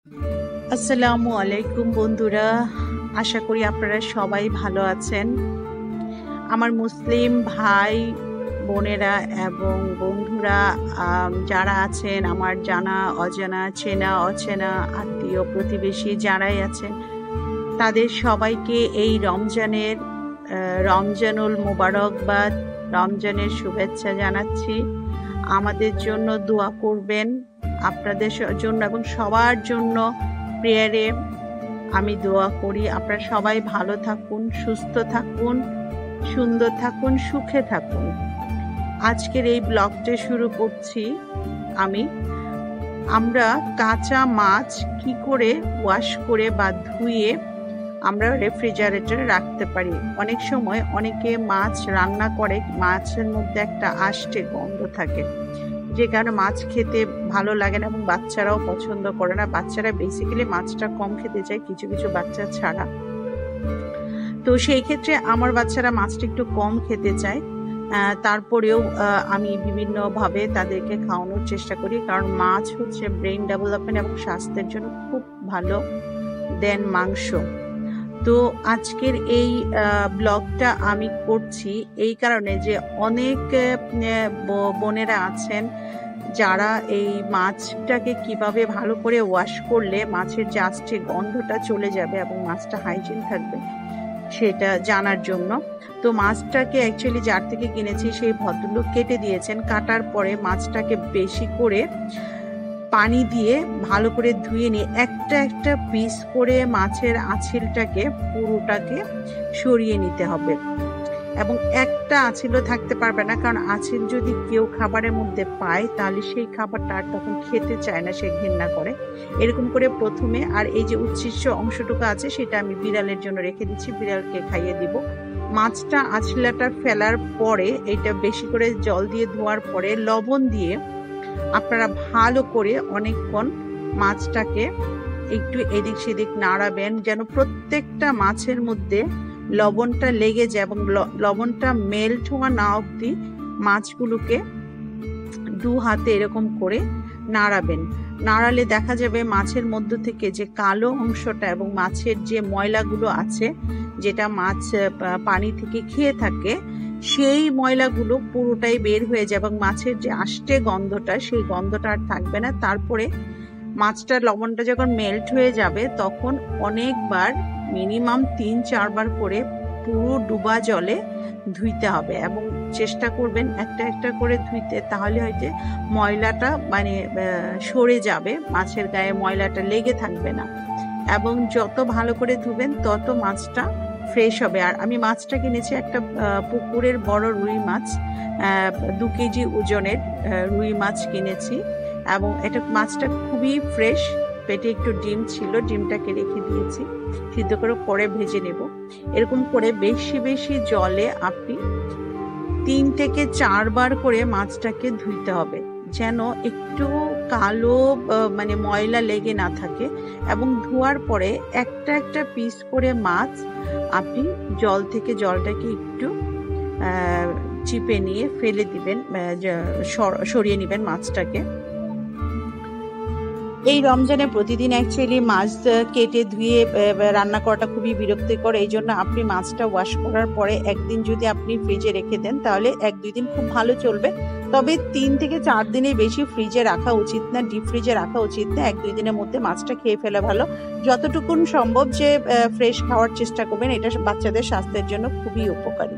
আসসালামু আলাইকুম বন্ধুরা, আশা করি আপনারা সবাই ভালো আছেন। আমার মুসলিম ভাই বোনেরা এবং বন্ধুরা যারা আছেন, আমার জানা অজানা, চেনা অচেনা, আত্মীয় প্রতিবেশী যারাই আছেন, তাদের সবাইকে এই রমজানুল মুবারকবাদ, রমজানের শুভেচ্ছা জানাচ্ছি। আমাদের জন্য দোয়া করবেন, আপনাদের জন্য এবং সবার জন্য প্রেয়ারে আমি দোয়া করি। আপনারা সবাই ভালো থাকুন, সুস্থ থাকুন, সুন্দর থাকুন, সুখে থাকুন। আজকের এই ব্লগটা শুরু করছি আমরা কাঁচা মাছ কি করে ওয়াশ করে বা ধুয়ে আমরা রেফ্রিজারেটরে রাখতে পারি। অনেক সময় অনেকে মাছ রান্না করে, মাছের মধ্যে একটা আষ্টে গন্ধ থাকে, যে কারণে মাছ খেতে ভালো লাগে না এবং বাচ্চারাও পছন্দ করে না। বাচ্চারা বেসিক্যালি মাছটা কম খেতে চায়, কিছু কিছু বাচ্চা ছাড়া। তো সেই ক্ষেত্রে আমার বাচ্চারা মাছটা একটু কম খেতে চায়, তারপরেও আমি বিভিন্নভাবে তাদেরকে খাওয়ানোর চেষ্টা করি, কারণ মাছ হচ্ছে ব্রেন ডেভেলপমেন্ট এবং স্বাস্থ্যের জন্য খুব ভালো দেন মাংস। তো আজকের এই ব্লগটা আমি করছি এই কারণে যে অনেক বোনেরা আছেন যারা এই মাছটাকে কিভাবে ভালো করে ওয়াশ করলে মাছের যে আষ্টে গন্ধটা চলে যাবে এবং মাছটা হাইজিন থাকবে সেটা জানার জন্য। তো মাছটাকে অ্যাকচুয়ালি যার থেকে কিনেছি সেই ভদ্রলোক কেটে দিয়েছেন। কাটার পরে মাছটাকে বেশি করে পানি দিয়ে ভালো করে ধুয়ে নিয়ে একটা একটা পিস করে মাছের আঁচিলটাকে পুরোটাকে সরিয়ে নিতে হবে। এবং একটা আঁচিলও থাকতে পারবে না, কারণ আঁচিল যদি কেউ খাবারের মধ্যে পায় তাহলে সেই খাবারটা আর তখন খেতে চায় না, সে ঘৃণা করে। এরকম করে প্রথমে, আর এই যে উচ্ছিষ্ট অংশটুকু আছে সেটা আমি বিড়ালের জন্য রেখে দিচ্ছি, বিড়ালকে খাইয়ে দিব। মাছটা আঁচলাটা ফেলার পরে এটা বেশি করে জল দিয়ে ধোয়ার পরে লবণ দিয়ে আপনারা ভালো করে অনেকক্ষণ মাছটাকে একটু এদিক সেদিক নাড়াবেন, যেন প্রত্যেকটা মাছের মধ্যে লবণটা লেগে যায় এবং লবণটা মেল্ট হওয়া না অবধি মাছগুলোকে দু হাতে এরকম করে নাড়াবেন। নাড়ালে দেখা যাবে মাছের মধ্য থেকে যে কালো অংশটা এবং মাছের যে ময়লাগুলো আছে, যেটা মাছ পানি থেকে খেয়ে থাকে, সেই ময়লাগুলো পুরোটাই বের হয়ে যায় এবং মাছের যে আষ্টে গন্ধটা, সেই গন্ধটা আর থাকবে না। তারপরে মাছটার লবণটা যখন মেল্ট হয়ে যাবে তখন অনেকবার, মিনিমাম 3-4 বার করে পুরো ডুবা জলে ধুইতে হবে এবং চেষ্টা করবেন একটা একটা করে ধুইতে, তাহলে হয়তো ময়লাটা সরে যাবে, মাছের গায়ে ময়লাটা লেগে থাকবে না। এবং যত ভালো করে ধুবেন তত মাছটা ফ্রেশ হবে। আর আমি মাছটা কিনেছি একটা পুকুরের বড় রুই মাছ, 2 কেজি ওজনের রুই মাছ কিনেছি এবং এটা মাছটা খুবই ফ্রেশ। পেটে একটু ডিম ছিল, ডিমটাকে রেখে দিয়েছি, সিদ্ধ করে পরে ভেজে নেব। এরকম করে বেশি বেশি জলে আপনি 3 থেকে 4 বার করে মাছটাকে ধুইতে হবে, যেন একটু কালো ময়লা লেগে না থাকে। এবং ধোয়ার পরে একটা একটা পিস করে মাছ আপনি জল থেকে জলটাকে একটু চিপে নিয়ে ফেলে দিবেন, সরিয়ে নেবেন মাছটাকে। এই রমজানে প্রতিদিন অ্যাকচুয়ালি মাছ কেটে ধুয়ে রান্না করাটা খুবই বিরক্তিকর। এই জন্য আপনি মাছটা ওয়াশ করার পরে একদিন যদি আপনি ফ্রিজে রেখে দেন তাহলে 1-2 দিন খুব ভালো চলবে। তবে 3 থেকে 4 দিনের বেশি ফ্রিজে রাখা উচিত না, ডিপ ফ্রিজে রাখা উচিত না। 1-2 দিনের মধ্যে মাছটা খেয়ে ফেলা ভালো। যতটুকুন সম্ভব যে ফ্রেশ খাওয়ার চেষ্টা করবেন, এটা বাচ্চাদের স্বাস্থ্যের জন্য খুবই উপকারী।